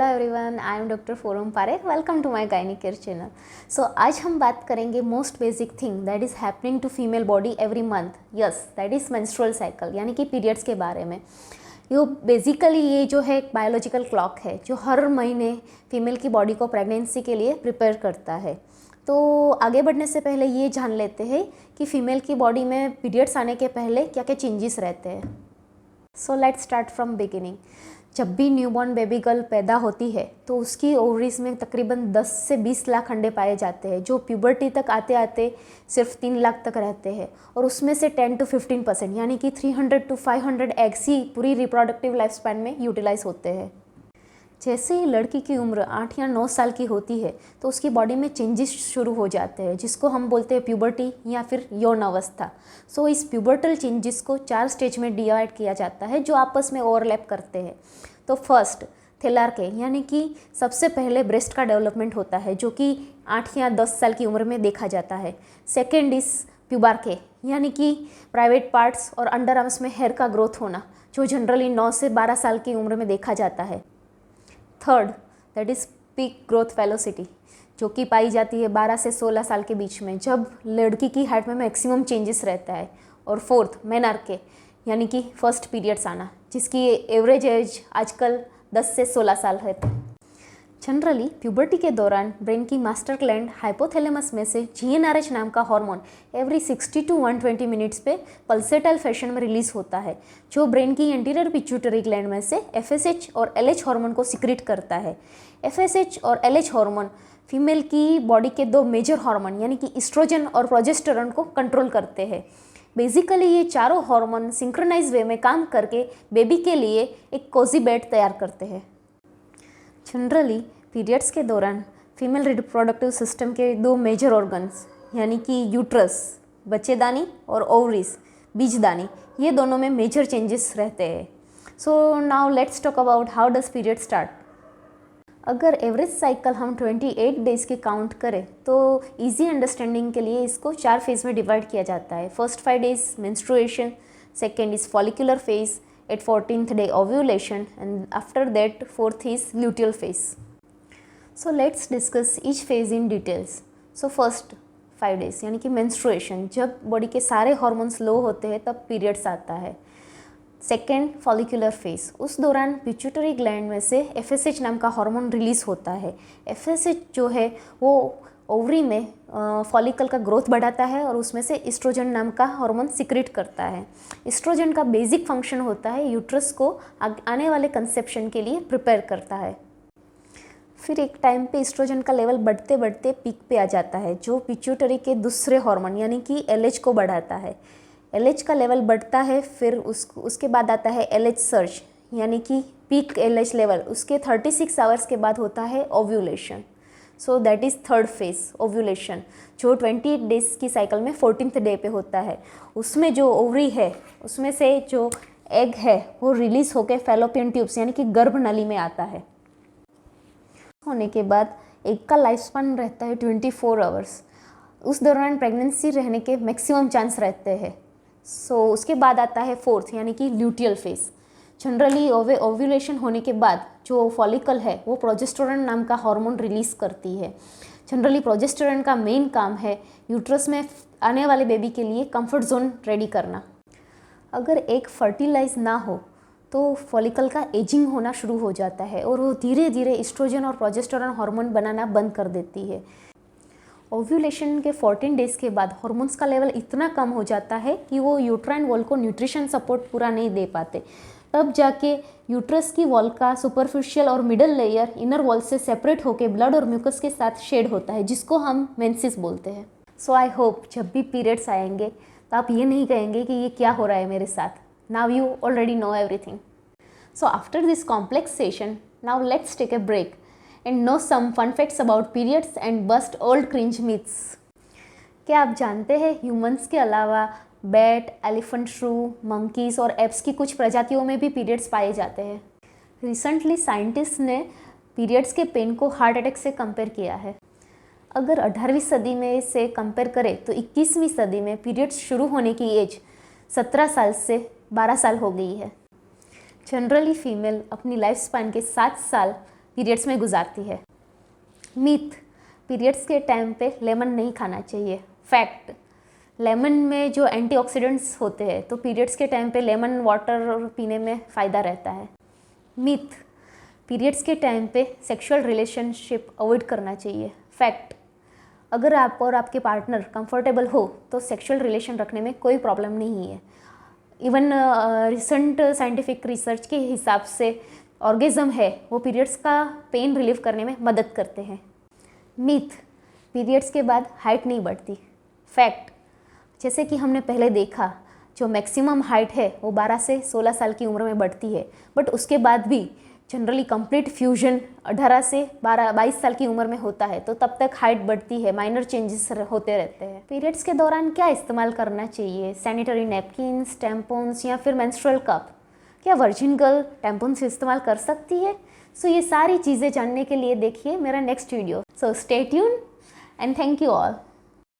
Hello everyone, I am doctor Foram Parekh. Welcome to my gynae care channel. So आज हम बात करेंगे most basic thing that is happening to female body every month. Yes, that is menstrual cycle, यानी कि periods के बारे में। ये जो है एक बायोलॉजिकल क्लॉक है जो हर महीने फीमेल की बॉडी को प्रेगनेंसी के लिए प्रिपेयर करता है। तो आगे बढ़ने से पहले ये जान लेते हैं कि फ़ीमेल की बॉडी में पीरियड्स आने के पहले क्या क्या चेंजेस रहते हैं। So let's start from beginning. जब भी न्यूबॉर्न बेबी गर्ल पैदा होती है तो उसकी ओवरीज में तकरीबन 10 से 20 लाख अंडे पाए जाते हैं, जो प्यूबर्टी तक आते आते सिर्फ 3 लाख तक रहते हैं। और उसमें से 10 to 15% यानी कि 300 to 500 एग्स ही पूरी रिप्रोडक्टिव लाइफ स्पैन में यूटिलाइज होते हैं। जैसे ही लड़की की उम्र 8 या 9 साल की होती है तो उसकी बॉडी में चेंजेस शुरू हो जाते हैं, जिसको हम बोलते हैं प्यूबर्टी या फिर यौन अवस्था। सो इस प्यूबर्टल चेंजेस को 4 स्टेज में डिवाइड किया जाता है जो आपस में ओवरलैप करते हैं। तो फर्स्ट थेलार्के, यानी कि सबसे पहले ब्रेस्ट का डेवलपमेंट होता है जो कि 8 या 10 साल की उम्र में देखा जाता है। सेकेंड इज प्यूबार्के, यानी कि प्राइवेट पार्ट्स और अंडर आर्म्स में हेयर का ग्रोथ होना, जो जनरली 9 से 12 साल की उम्र में देखा जाता है। Third that is peak growth velocity, जो कि पाई जाती है 12 से 16 साल के बीच में, जब लड़की की हाइट में मैक्सिमम चेंजेस रहता है। और फोर्थ मेनार्के, यानी कि फर्स्ट पीरियड्स आना, जिसकी एवरेज एज आजकल 10 से 16 साल है। जनरली प्यूबर्टी के दौरान ब्रेन की मास्टर ग्लैंड हाइपोथैलेमस में से GnRH नाम का हार्मोन एवरी 60 to 120 मिनट्स पे पल्सेटाइल फैशन में रिलीज होता है, जो ब्रेन की एंटीरियर पिट्यूटरी ग्लैंड में से FSH और LH हार्मोन को सिक्रेट करता है। FSH और LH हार्मोन फीमेल की बॉडी के 2 मेजर हार्मोन यानी कि एस्ट्रोजन और प्रोजेस्टेरोन को कंट्रोल करते हैं। बेसिकली ये चारों हार्मोन सिंक्रोनाइज वे में काम करके बेबी के लिए एक कोजी बेड तैयार करते हैं। जनरली पीरियड्स के दौरान फीमेल रिप्रोडक्टिव सिस्टम के 2 मेजर ऑर्गन्स यानी कि यूट्रस बच्चेदानी और ओवरीज बीजदानी, ये दोनों में मेजर चेंजेस रहते हैं। So now let's talk about how does period start. अगर एवरेज साइकिल हम 28 डेज़ की काउंट करें तो इजी अंडरस्टैंडिंग के लिए इसको 4 फेज़ में डिवाइड किया जाता है। First 5 days menstruation, second is follicular phase, at 14th day ovulation, and after that 4th is luteal phase. So let's discuss each phase in details. So first 5 days यानी कि menstruation, जब body के सारे hormones लो होते हैं तब periods आता है। सेकेंड फॉलिकुलर फेज, उस दौरान पिट्यूटरी ग्लैंड में से FSH नाम का हार्मोन रिलीज होता है। FSH जो है वो ओवरी में फॉलिकल का ग्रोथ बढ़ाता है और उसमें से एस्ट्रोजन नाम का हार्मोन सिक्रेट करता है। एस्ट्रोजन का बेसिक फंक्शन होता है यूट्रस को आने वाले कंसेप्शन के लिए प्रिपेयर करता है। फिर एक टाइम पे एस्ट्रोजन का लेवल बढ़ते बढ़ते पीक पे आ जाता है, जो पिट्यूटरी के दूसरे हार्मोन यानी कि LH को बढ़ाता है। LH का लेवल बढ़ता है, फिर उसके बाद आता है LH सर्ज, यानी कि पीक LH लेवल। उसके 36 आवर्स के बाद होता है ovulation. So that is third phase ovulation, जो 28 डेज़ की साइकिल में 14th डे पे होता है। उसमें जो ओवरी है उसमें से जो एग है वो रिलीज होकर फैलोपियन ट्यूब्स यानी कि गर्भ नली में आता है। होने के बाद एग का लाइफ स्पैन रहता है 24 आवर्स। उस दौरान प्रेगनेंसी रहने के मैक्सिमम चांस रहते हैं। सो उसके बाद आता है फोर्थ यानी कि ल्यूटियल फेज। जनरली ओव्यूलेशन होने के बाद जो फॉलिकल है वो प्रोजेस्टेरोन नाम का हार्मोन रिलीज करती है। जनरली प्रोजेस्टेरोन का मेन काम है यूट्रस में आने वाले बेबी के लिए कंफर्ट जोन रेडी करना। अगर एग फर्टिलाइज ना हो तो फॉलिकल का एजिंग होना शुरू हो जाता है और वो धीरे धीरे एस्ट्रोजन और प्रोजेस्टेरोन हार्मोन बनाना बंद कर देती है। ओव्यूलेशन के 14 डेज़ के बाद हार्मोन्स का लेवल इतना कम हो जाता है कि वो यूट्राइन वॉल को न्यूट्रिशन सपोर्ट पूरा नहीं दे पाते। तब जाके यूट्रस की वॉल का सुपरफिशियल और मिडल लेयर इनर वॉल से सेपरेट होकर ब्लड और म्यूकस के साथ शेड होता है, जिसको हम मेंसिस बोलते हैं। सो आई होप जब भी पीरियड्स आएंगे तो आप ये नहीं कहेंगे कि ये क्या हो रहा है मेरे साथ। Now you already know everything. So after this complex session, now let's take a break and know some fun facts about periods and bust old cringe myths. क्या आप जानते हैं ह्यूमंस के अलावा बैट, एलिफेंट श्रू, मंकीज और apps की कुछ प्रजातियों में भी पीरियड्स पाए जाते हैं। रिसेंटली साइंटिस्ट ने पीरियड्स के पेन को हार्ट अटैक से कंपेयर किया है। अगर 18वीं सदी में से कंपेयर करें तो 21वीं सदी में पीरियड्स शुरू होने की एज 17 साल से 12 साल हो गई है। जनरली फीमेल अपनी लाइफ स्पैन के 7 साल पीरियड्स में गुजारती है। मिथ, पीरियड्स के टाइम पे लेमन नहीं खाना चाहिए। फैक्ट, लेमन में जो एंटीऑक्सीडेंट्स होते हैं तो पीरियड्स के टाइम पे लेमन वाटर पीने में फ़ायदा रहता है। मिथ, पीरियड्स के टाइम पे सेक्सुअल रिलेशनशिप अवॉइड करना चाहिए। फैक्ट, अगर आप और आपके पार्टनर कंफर्टेबल हो तो सेक्सुअल रिलेशन रखने में कोई प्रॉब्लम नहीं है। इवन रिसेंट साइंटिफिक रिसर्च के हिसाब से ऑर्गेज़म है वो पीरियड्स का पेन रिलीव करने में मदद करते हैं। मिथ, पीरियड्स के बाद हाइट नहीं बढ़ती। फैक्ट, जैसे कि हमने पहले देखा जो मैक्सिमम हाइट है वो 12 से 16 साल की उम्र में बढ़ती है, बट उसके बाद भी जनरली कंप्लीट फ्यूजन 18 से 22 साल की उम्र में होता है, तो तब तक हाइट बढ़ती है, माइनर चेंजेस होते रहते हैं। पीरियड्स के दौरान क्या इस्तेमाल करना चाहिए? सैनिटरी नैपकिन्स, टैम्पॉन्स या फिर मेंस्ट्रुअल कप। क्या वर्जिन गर्ल टैम्पॉन्स इस्तेमाल कर सकती है? सो ये सारी चीज़ें जानने के लिए देखिए मेरा next video. So stay tune and thank you all.